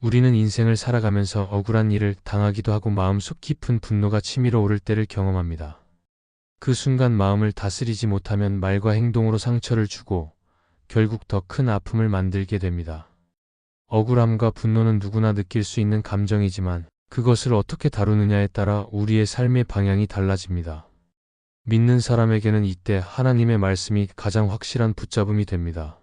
우리는 인생을 살아가면서 억울한 일을 당하기도 하고 마음속 깊은 분노가 치밀어 오를 때를 경험합니다. 그 순간 마음을 다스리지 못하면 말과 행동으로 상처를 주고 결국 더 큰 아픔을 만들게 됩니다. 억울함과 분노는 누구나 느낄 수 있는 감정이지만 그것을 어떻게 다루느냐에 따라 우리의 삶의 방향이 달라집니다. 믿는 사람에게는 이때 하나님의 말씀이 가장 확실한 붙잡음이 됩니다.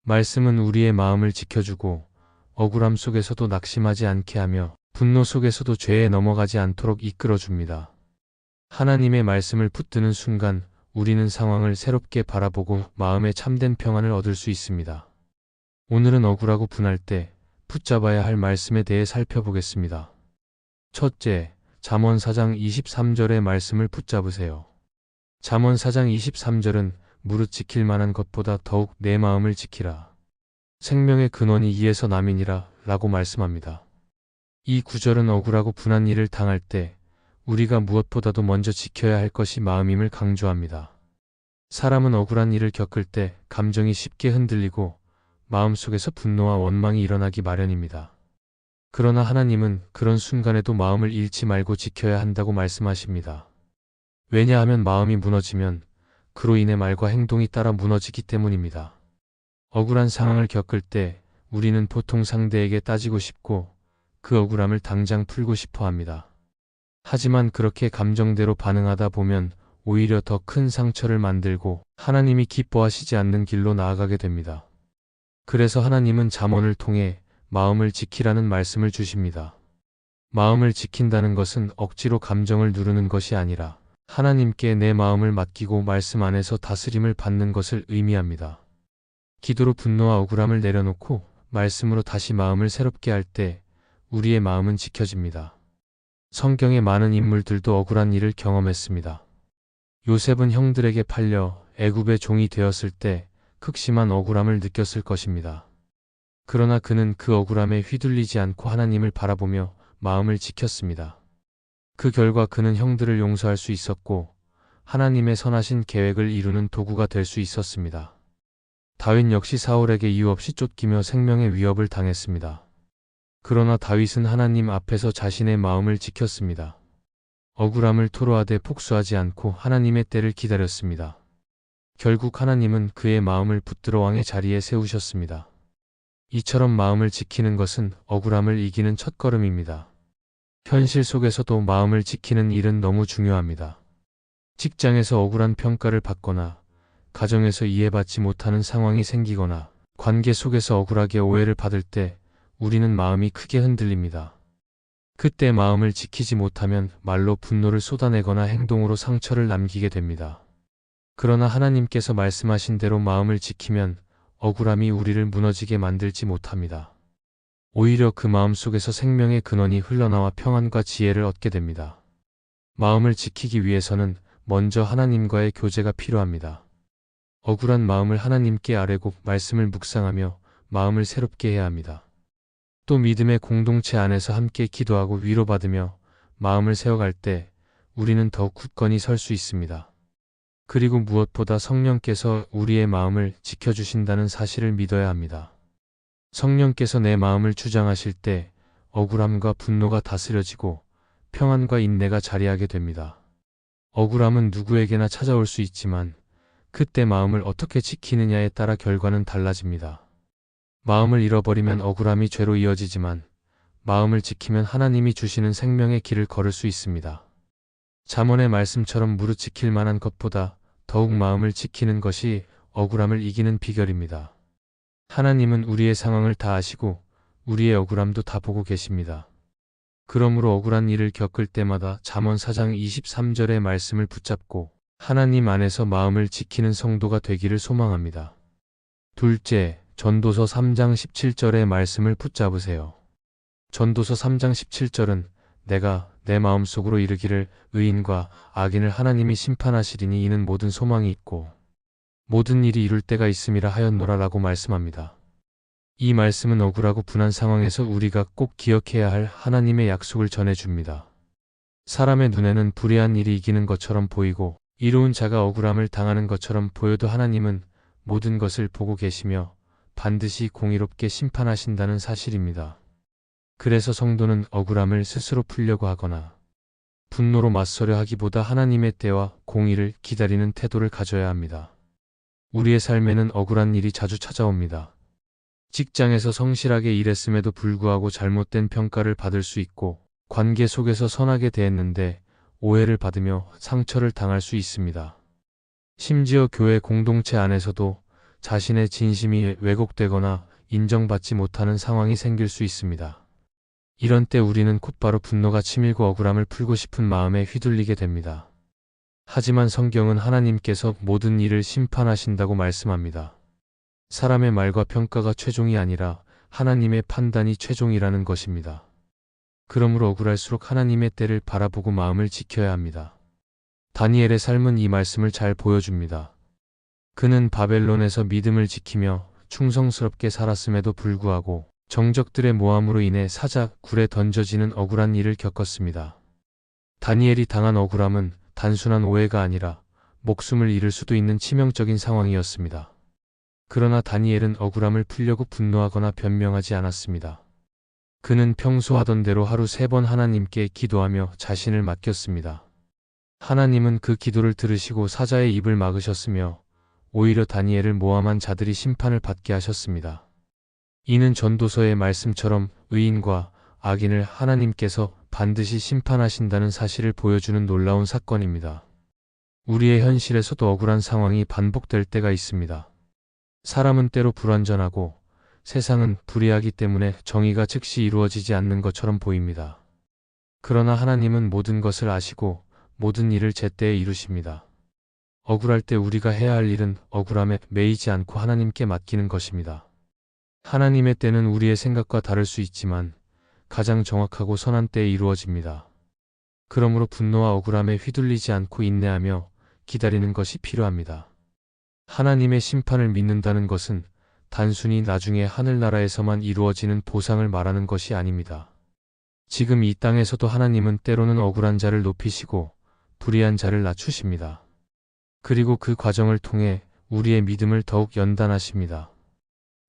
말씀은 우리의 마음을 지켜주고 억울함 속에서도 낙심하지 않게 하며 분노 속에서도 죄에 넘어가지 않도록 이끌어줍니다. 하나님의 말씀을 붙드는 순간 우리는 상황을 새롭게 바라보고 마음에 참된 평안을 얻을 수 있습니다. 오늘은 억울하고 분할 때 붙잡아야 할 말씀에 대해 살펴보겠습니다. 첫째, 잠언 4장 23절의 말씀을 붙잡으세요. 잠언 4장 23절은 무릇 지킬 만한 것보다 더욱 내 마음을 지키라. 생명의 근원이 이에서 남이니라 라고 말씀합니다. 이 구절은 억울하고 분한 일을 당할 때 우리가 무엇보다도 먼저 지켜야 할 것이 마음임을 강조합니다. 사람은 억울한 일을 겪을 때 감정이 쉽게 흔들리고 마음속에서 분노와 원망이 일어나기 마련입니다. 그러나 하나님은 그런 순간에도 마음을 잃지 말고 지켜야 한다고 말씀하십니다. 왜냐하면 마음이 무너지면 그로 인해 말과 행동이 따라 무너지기 때문입니다. 억울한 상황을 겪을 때 우리는 보통 상대에게 따지고 싶고 그 억울함을 당장 풀고 싶어 합니다. 하지만 그렇게 감정대로 반응하다 보면 오히려 더 큰 상처를 만들고 하나님이 기뻐하시지 않는 길로 나아가게 됩니다. 그래서 하나님은 잠언을 통해 마음을 지키라는 말씀을 주십니다. 마음을 지킨다는 것은 억지로 감정을 누르는 것이 아니라 하나님께 내 마음을 맡기고 말씀 안에서 다스림을 받는 것을 의미합니다. 기도로 분노와 억울함을 내려놓고 말씀으로 다시 마음을 새롭게 할 때 우리의 마음은 지켜집니다. 성경의 많은 인물들도 억울한 일을 경험했습니다. 요셉은 형들에게 팔려 애굽의 종이 되었을 때 극심한 억울함을 느꼈을 것입니다. 그러나 그는 그 억울함에 휘둘리지 않고 하나님을 바라보며 마음을 지켰습니다. 그 결과 그는 형들을 용서할 수 있었고 하나님의 선하신 계획을 이루는 도구가 될 수 있었습니다. 다윗 역시 사울에게 이유 없이 쫓기며 생명의 위협을 당했습니다. 그러나 다윗은 하나님 앞에서 자신의 마음을 지켰습니다. 억울함을 토로하되 폭소하지 않고 하나님의 때를 기다렸습니다. 결국 하나님은 그의 마음을 붙들어 왕의 자리에 세우셨습니다. 이처럼 마음을 지키는 것은 억울함을 이기는 첫걸음입니다. 현실 속에서도 마음을 지키는 일은 너무 중요합니다. 직장에서 억울한 평가를 받거나 가정에서 이해받지 못하는 상황이 생기거나 관계 속에서 억울하게 오해를 받을 때 우리는 마음이 크게 흔들립니다. 그때 마음을 지키지 못하면 말로 분노를 쏟아내거나 행동으로 상처를 남기게 됩니다. 그러나 하나님께서 말씀하신 대로 마음을 지키면 억울함이 우리를 무너지게 만들지 못합니다. 오히려 그 마음 속에서 생명의 근원이 흘러나와 평안과 지혜를 얻게 됩니다. 마음을 지키기 위해서는 먼저 하나님과의 교제가 필요합니다. 억울한 마음을 하나님께 아뢰고 말씀을 묵상하며 마음을 새롭게 해야 합니다. 또 믿음의 공동체 안에서 함께 기도하고 위로받으며 마음을 세워갈 때 우리는 더욱 굳건히 설 수 있습니다. 그리고 무엇보다 성령께서 우리의 마음을 지켜주신다는 사실을 믿어야 합니다. 성령께서 내 마음을 주장하실 때 억울함과 분노가 다스려지고 평안과 인내가 자리하게 됩니다. 억울함은 누구에게나 찾아올 수 있지만 그때 마음을 어떻게 지키느냐에 따라 결과는 달라집니다. 마음을 잃어버리면 억울함이 죄로 이어지지만 마음을 지키면 하나님이 주시는 생명의 길을 걸을 수 있습니다. 잠언의 말씀처럼 무릇 지킬 만한 것보다 더욱 마음을 지키는 것이 억울함을 이기는 비결입니다. 하나님은 우리의 상황을 다 아시고 우리의 억울함도 다 보고 계십니다. 그러므로 억울한 일을 겪을 때마다 잠언 4장 23절의 말씀을 붙잡고 하나님 안에서 마음을 지키는 성도가 되기를 소망합니다. 둘째, 전도서 3장 17절의 말씀을 붙잡으세요. 전도서 3장 17절은 내가 내 마음속으로 이르기를 의인과 악인을 하나님이 심판하시리니 이는 모든 소망이 있고 모든 일이 이룰 때가 있음이라 하였노라 라고 말씀합니다. 이 말씀은 억울하고 분한 상황에서 우리가 꼭 기억해야 할 하나님의 약속을 전해줍니다. 사람의 눈에는 불의한 일이 이기는 것처럼 보이고 이로운 자가 억울함을 당하는 것처럼 보여도 하나님은 모든 것을 보고 계시며 반드시 공의롭게 심판하신다는 사실입니다. 그래서 성도는 억울함을 스스로 풀려고 하거나 분노로 맞서려 하기보다 하나님의 때와 공의를 기다리는 태도를 가져야 합니다. 우리의 삶에는 억울한 일이 자주 찾아옵니다. 직장에서 성실하게 일했음에도 불구하고 잘못된 평가를 받을 수 있고, 관계 속에서 선하게 대했는데 오해를 받으며 상처를 당할 수 있습니다. 심지어 교회 공동체 안에서도 자신의 진심이 왜곡되거나 인정받지 못하는 상황이 생길 수 있습니다. 이런 때 우리는 곧바로 분노가 치밀고 억울함을 풀고 싶은 마음에 휘둘리게 됩니다. 하지만 성경은 하나님께서 모든 일을 심판하신다고 말씀합니다. 사람의 말과 평가가 최종이 아니라 하나님의 판단이 최종이라는 것입니다. 그러므로 억울할수록 하나님의 때를 바라보고 마음을 지켜야 합니다. 다니엘의 삶은 이 말씀을 잘 보여줍니다. 그는 바벨론에서 믿음을 지키며 충성스럽게 살았음에도 불구하고 정적들의 모함으로 인해 사자굴에 던져지는 억울한 일을 겪었습니다. 다니엘이 당한 억울함은 단순한 오해가 아니라 목숨을 잃을 수도 있는 치명적인 상황이었습니다. 그러나 다니엘은 억울함을 풀려고 분노하거나 변명하지 않았습니다. 그는 평소 하던 대로 하루 3번 하나님께 기도하며 자신을 맡겼습니다. 하나님은 그 기도를 들으시고 사자의 입을 막으셨으며 오히려 다니엘을 모함한 자들이 심판을 받게 하셨습니다. 이는 전도서의 말씀처럼 의인과 악인을 하나님께서 반드시 심판하신다는 사실을 보여주는 놀라운 사건입니다. 우리의 현실에서도 억울한 상황이 반복될 때가 있습니다. 사람은 때로 불완전하고 세상은 불의하기 때문에 정의가 즉시 이루어지지 않는 것처럼 보입니다. 그러나 하나님은 모든 것을 아시고 모든 일을 제때에 이루십니다. 억울할 때 우리가 해야 할 일은 억울함에 매이지 않고 하나님께 맡기는 것입니다. 하나님의 때는 우리의 생각과 다를 수 있지만 가장 정확하고 선한 때에 이루어집니다. 그러므로 분노와 억울함에 휘둘리지 않고 인내하며 기다리는 것이 필요합니다. 하나님의 심판을 믿는다는 것은 단순히 나중에 하늘나라에서만 이루어지는 보상을 말하는 것이 아닙니다. 지금 이 땅에서도 하나님은 때로는 억울한 자를 높이시고 불의한 자를 낮추십니다. 그리고 그 과정을 통해 우리의 믿음을 더욱 연단하십니다.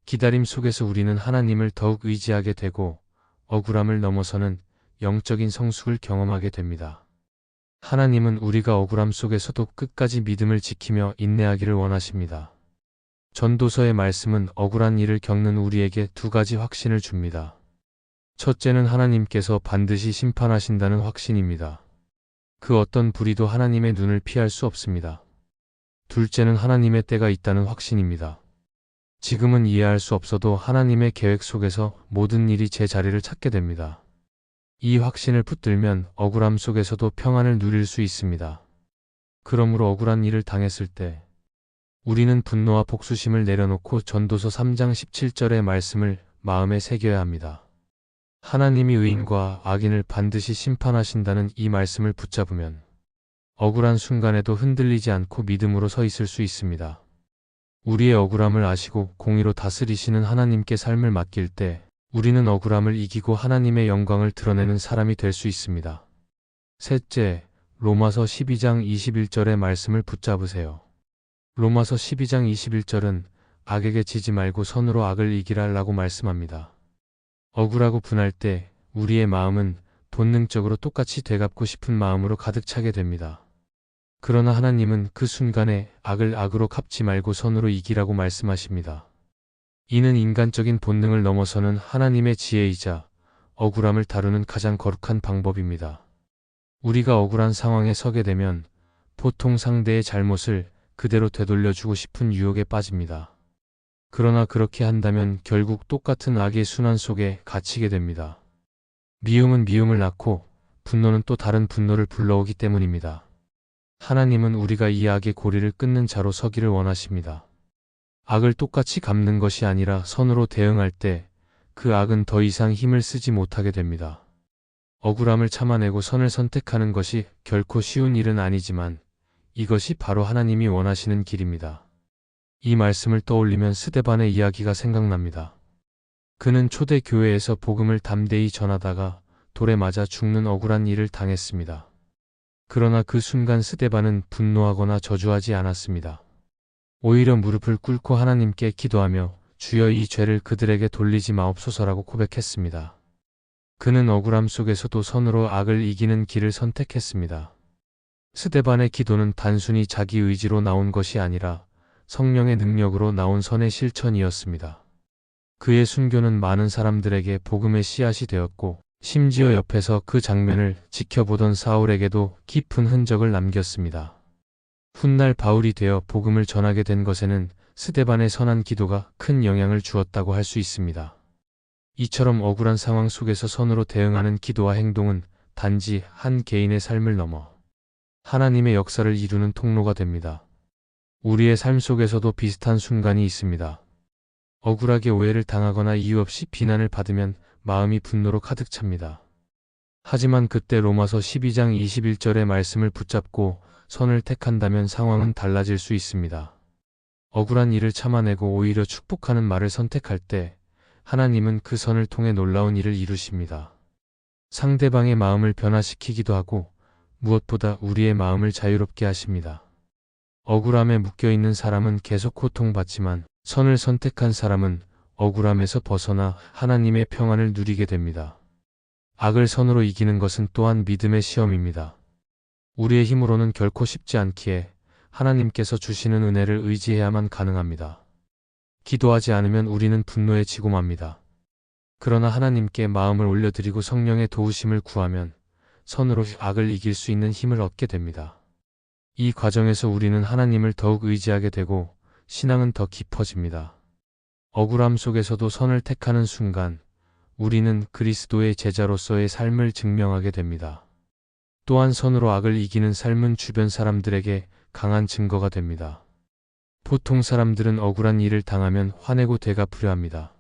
기다림 속에서 우리는 하나님을 더욱 의지하게 되고 억울함을 넘어서는 영적인 성숙을 경험하게 됩니다. 하나님은 우리가 억울함 속에서도 끝까지 믿음을 지키며 인내하기를 원하십니다. 전도서의 말씀은 억울한 일을 겪는 우리에게 2가지 확신을 줍니다. 첫째는 하나님께서 반드시 심판하신다는 확신입니다. 그 어떤 불의도 하나님의 눈을 피할 수 없습니다. 둘째는 하나님의 때가 있다는 확신입니다. 지금은 이해할 수 없어도 하나님의 계획 속에서 모든 일이 제 자리를 찾게 됩니다. 이 확신을 붙들면 억울함 속에서도 평안을 누릴 수 있습니다. 그러므로 억울한 일을 당했을 때 우리는 분노와 복수심을 내려놓고 전도서 3장 17절의 말씀을 마음에 새겨야 합니다. 하나님이 의인과 악인을 반드시 심판하신다는 이 말씀을 붙잡으면 억울한 순간에도 흔들리지 않고 믿음으로 서 있을 수 있습니다. 우리의 억울함을 아시고 공의로 다스리시는 하나님께 삶을 맡길 때 우리는 억울함을 이기고 하나님의 영광을 드러내는 사람이 될 수 있습니다. 셋째, 로마서 12장 21절의 말씀을 붙잡으세요. 로마서 12장 21절은 악에게 지지 말고 선으로 악을 이기라라고 말씀합니다. 억울하고 분할 때 우리의 마음은 본능적으로 똑같이 되갚고 싶은 마음으로 가득 차게 됩니다. 그러나 하나님은 그 순간에 악을 악으로 갚지 말고 선으로 이기라고 말씀하십니다. 이는 인간적인 본능을 넘어서는 하나님의 지혜이자 억울함을 다루는 가장 거룩한 방법입니다. 우리가 억울한 상황에 서게 되면 보통 상대의 잘못을 그대로 되돌려주고 싶은 유혹에 빠집니다. 그러나 그렇게 한다면 결국 똑같은 악의 순환 속에 갇히게 됩니다. 미움은 미움을 낳고 분노는 또 다른 분노를 불러오기 때문입니다. 하나님은 우리가 이 악의 고리를 끊는 자로 서기를 원하십니다. 악을 똑같이 갚는 것이 아니라 선으로 대응할 때 그 악은 더 이상 힘을 쓰지 못하게 됩니다. 억울함을 참아내고 선을 선택하는 것이 결코 쉬운 일은 아니지만 이것이 바로 하나님이 원하시는 길입니다. 이 말씀을 떠올리면 스데반의 이야기가 생각납니다. 그는 초대 교회에서 복음을 담대히 전하다가 돌에 맞아 죽는 억울한 일을 당했습니다. 그러나 그 순간 스데반은 분노하거나 저주하지 않았습니다. 오히려 무릎을 꿇고 하나님께 기도하며 주여 이 죄를 그들에게 돌리지 마옵소서라고 고백했습니다. 그는 억울함 속에서도 선으로 악을 이기는 길을 선택했습니다. 스데반의 기도는 단순히 자기 의지로 나온 것이 아니라 성령의 능력으로 나온 선의 실천이었습니다. 그의 순교는 많은 사람들에게 복음의 씨앗이 되었고, 심지어 옆에서 그 장면을 지켜보던 사울에게도 깊은 흔적을 남겼습니다. 훗날 바울이 되어 복음을 전하게 된 것에는 스데반의 선한 기도가 큰 영향을 주었다고 할 수 있습니다. 이처럼 억울한 상황 속에서 선으로 대응하는 기도와 행동은 단지 한 개인의 삶을 넘어 하나님의 역사를 이루는 통로가 됩니다. 우리의 삶 속에서도 비슷한 순간이 있습니다. 억울하게 오해를 당하거나 이유 없이 비난을 받으면 마음이 분노로 가득 찹니다. 하지만 그때 로마서 12장 21절의 말씀을 붙잡고 선을 택한다면 상황은 달라질 수 있습니다. 억울한 일을 참아내고 오히려 축복하는 말을 선택할 때 하나님은 그 선을 통해 놀라운 일을 이루십니다. 상대방의 마음을 변화시키기도 하고 무엇보다 우리의 마음을 자유롭게 하십니다. 억울함에 묶여있는 사람은 계속 고통받지만 선을 선택한 사람은 억울함에서 벗어나 하나님의 평안을 누리게 됩니다. 악을 선으로 이기는 것은 또한 믿음의 시험입니다. 우리의 힘으로는 결코 쉽지 않기에 하나님께서 주시는 은혜를 의지해야만 가능합니다. 기도하지 않으면 우리는 분노에 지고 맙니다. 그러나 하나님께 마음을 올려드리고 성령의 도우심을 구하면 선으로 악을 이길 수 있는 힘을 얻게 됩니다. 이 과정에서 우리는 하나님을 더욱 의지하게 되고 신앙은 더 깊어집니다. 억울함 속에서도 선을 택하는 순간 우리는 그리스도의 제자로서의 삶을 증명하게 됩니다. 또한 선으로 악을 이기는 삶은 주변 사람들에게 강한 증거가 됩니다. 보통 사람들은 억울한 일을 당하면 화내고 되갚으려 합니다.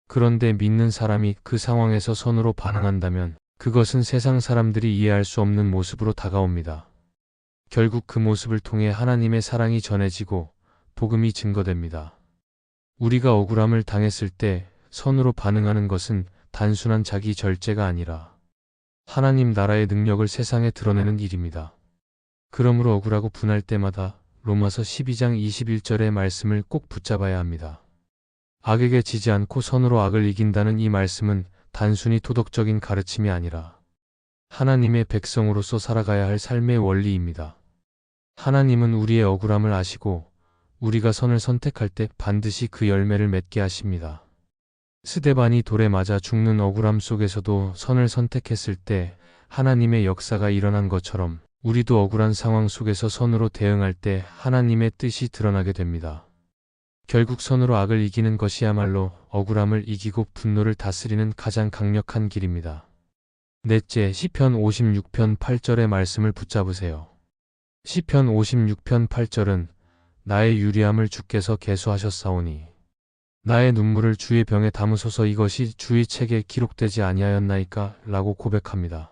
그런데 믿는 사람이 그 상황에서 선으로 반응한다면 그것은 세상 사람들이 이해할 수 없는 모습으로 다가옵니다. 결국 그 모습을 통해 하나님의 사랑이 전해지고 복음이 증거됩니다. 우리가 억울함을 당했을 때 선으로 반응하는 것은 단순한 자기 절제가 아니라 하나님 나라의 능력을 세상에 드러내는 일입니다. 그러므로 억울하고 분할 때마다 로마서 12장 21절의 말씀을 꼭 붙잡아야 합니다. 악에게 지지 않고 선으로 악을 이긴다는 이 말씀은 단순히 도덕적인 가르침이 아니라 하나님의 백성으로서 살아가야 할 삶의 원리입니다. 하나님은 우리의 억울함을 아시고 우리가 선을 선택할 때 반드시 그 열매를 맺게 하십니다. 스데반이 돌에 맞아 죽는 억울함 속에서도 선을 선택했을 때 하나님의 역사가 일어난 것처럼 우리도 억울한 상황 속에서 선으로 대응할 때 하나님의 뜻이 드러나게 됩니다. 결국 선으로 악을 이기는 것이야말로 억울함을 이기고 분노를 다스리는 가장 강력한 길입니다. 넷째, 시편 56편 8절의 말씀을 붙잡으세요. 시편 56편 8절은 나의 유리함을 주께서 계수하셨사오니 나의 눈물을 주의 병에 담으소서 이것이 주의 책에 기록되지 아니하였나이까? 라고 고백합니다.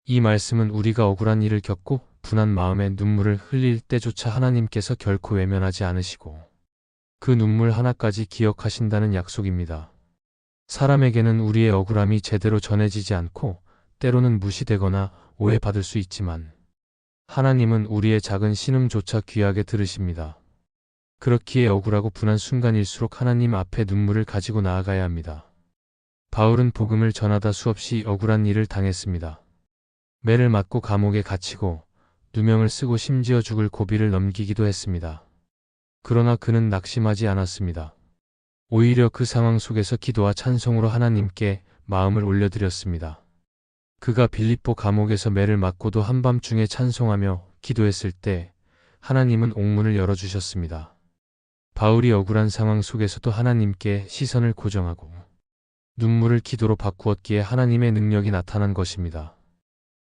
이 말씀은 우리가 억울한 일을 겪고 분한 마음에 눈물을 흘릴 때조차 하나님께서 결코 외면하지 않으시고 그 눈물 하나까지 기억하신다는 약속입니다. 사람에게는 우리의 억울함이 제대로 전해지지 않고 때로는 무시되거나 오해받을 수 있지만 하나님은 우리의 작은 신음조차 귀하게 들으십니다. 그렇기에 억울하고 분한 순간일수록 하나님 앞에 눈물을 가지고 나아가야 합니다. 바울은 복음을 전하다 수없이 억울한 일을 당했습니다. 매를 맞고 감옥에 갇히고 누명을 쓰고 심지어 죽을 고비를 넘기기도 했습니다. 그러나 그는 낙심하지 않았습니다. 오히려 그 상황 속에서 기도와 찬송으로 하나님께 마음을 올려드렸습니다. 그가 빌립보 감옥에서 매를 맞고도 한밤중에 찬송하며 기도했을 때 하나님은 옥문을 열어주셨습니다. 바울이 억울한 상황 속에서도 하나님께 시선을 고정하고 눈물을 기도로 바꾸었기에 하나님의 능력이 나타난 것입니다.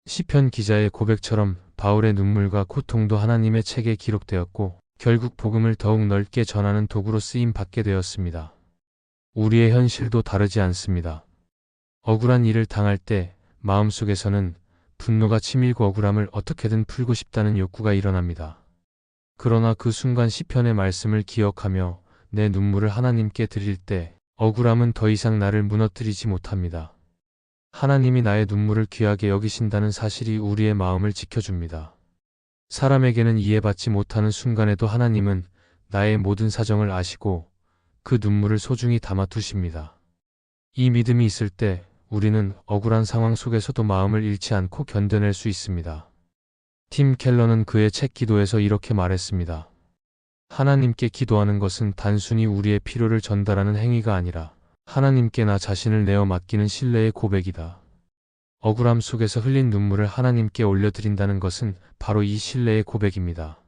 시편 기자의 고백처럼 바울의 눈물과 고통도 하나님의 책에 기록되었고 결국 복음을 더욱 넓게 전하는 도구로 쓰임 받게 되었습니다. 우리의 현실도 다르지 않습니다. 억울한 일을 당할 때 마음속에서는 분노가 치밀고 억울함을 어떻게든 풀고 싶다는 욕구가 일어납니다. 그러나 그 순간 시편의 말씀을 기억하며 내 눈물을 하나님께 드릴 때 억울함은 더 이상 나를 무너뜨리지 못합니다. 하나님이 나의 눈물을 귀하게 여기신다는 사실이 우리의 마음을 지켜줍니다. 사람에게는 이해받지 못하는 순간에도 하나님은 나의 모든 사정을 아시고 그 눈물을 소중히 담아두십니다. 이 믿음이 있을 때 우리는 억울한 상황 속에서도 마음을 잃지 않고 견뎌낼 수 있습니다. 팀 켈러는 그의 책 기도에서 이렇게 말했습니다. 하나님께 기도하는 것은 단순히 우리의 필요를 전달하는 행위가 아니라 하나님께 나 자신을 내어 맡기는 신뢰의 고백이다. 억울함 속에서 흘린 눈물을 하나님께 올려드린다는 것은 바로 이 신뢰의 고백입니다.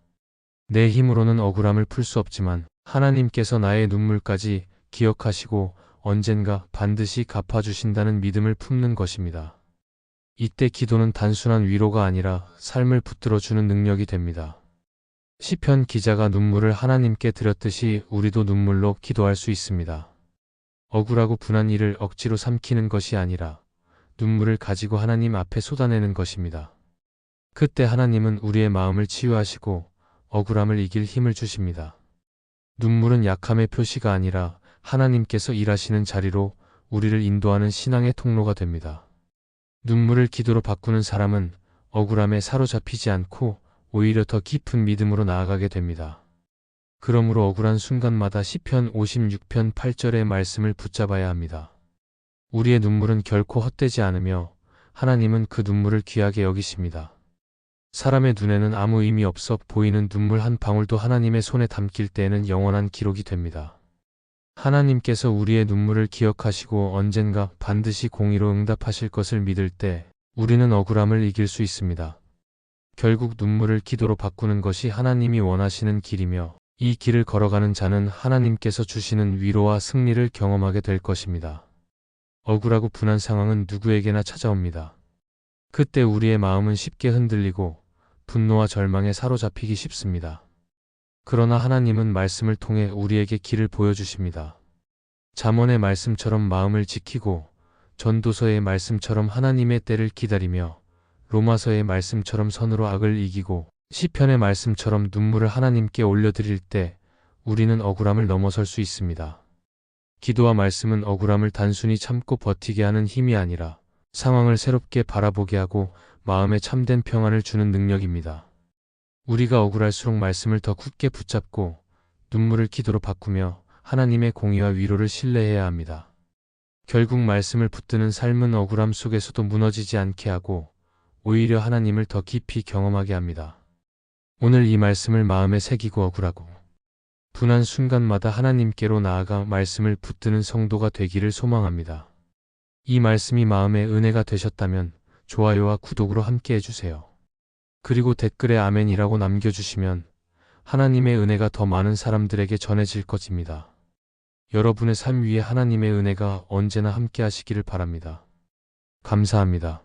내 힘으로는 억울함을 풀 수 없지만 하나님께서 나의 눈물까지 기억하시고 언젠가 반드시 갚아주신다는 믿음을 품는 것입니다. 이때 기도는 단순한 위로가 아니라 삶을 붙들어주는 능력이 됩니다. 시편 기자가 눈물을 하나님께 드렸듯이 우리도 눈물로 기도할 수 있습니다. 억울하고 분한 일을 억지로 삼키는 것이 아니라 눈물을 가지고 하나님 앞에 쏟아내는 것입니다. 그때 하나님은 우리의 마음을 치유하시고 억울함을 이길 힘을 주십니다. 눈물은 약함의 표시가 아니라 하나님께서 일하시는 자리로 우리를 인도하는 신앙의 통로가 됩니다. 눈물을 기도로 바꾸는 사람은 억울함에 사로잡히지 않고 오히려 더 깊은 믿음으로 나아가게 됩니다. 그러므로 억울한 순간마다 시편 56편 8절의 말씀을 붙잡아야 합니다. 우리의 눈물은 결코 헛되지 않으며 하나님은 그 눈물을 귀하게 여기십니다. 사람의 눈에는 아무 의미 없어 보이는 눈물 한 방울도 하나님의 손에 담길 때에는 영원한 기록이 됩니다. 하나님께서 우리의 눈물을 기억하시고 언젠가 반드시 공의로 응답하실 것을 믿을 때 우리는 억울함을 이길 수 있습니다. 결국 눈물을 기도로 바꾸는 것이 하나님이 원하시는 길이며 이 길을 걸어가는 자는 하나님께서 주시는 위로와 승리를 경험하게 될 것입니다. 억울하고 분한 상황은 누구에게나 찾아옵니다. 그때 우리의 마음은 쉽게 흔들리고 분노와 절망에 사로잡히기 쉽습니다. 그러나 하나님은 말씀을 통해 우리에게 길을 보여주십니다. 잠언의 말씀처럼 마음을 지키고 전도서의 말씀처럼 하나님의 때를 기다리며 로마서의 말씀처럼 선으로 악을 이기고 시편의 말씀처럼 눈물을 하나님께 올려드릴 때 우리는 억울함을 넘어설 수 있습니다. 기도와 말씀은 억울함을 단순히 참고 버티게 하는 힘이 아니라 상황을 새롭게 바라보게 하고 마음에 참된 평안을 주는 능력입니다. 우리가 억울할수록 말씀을 더 굳게 붙잡고 눈물을 기도로 바꾸며 하나님의 공의와 위로를 신뢰해야 합니다. 결국 말씀을 붙드는 삶은 억울함 속에서도 무너지지 않게 하고 오히려 하나님을 더 깊이 경험하게 합니다. 오늘 이 말씀을 마음에 새기고 억울하고 분한 순간마다 하나님께로 나아가 말씀을 붙드는 성도가 되기를 소망합니다. 이 말씀이 마음의 은혜가 되셨다면 좋아요와 구독으로 함께 해주세요. 그리고 댓글에 아멘이라고 남겨주시면 하나님의 은혜가 더 많은 사람들에게 전해질 것입니다. 여러분의 삶 위에 하나님의 은혜가 언제나 함께 하시기를 바랍니다. 감사합니다.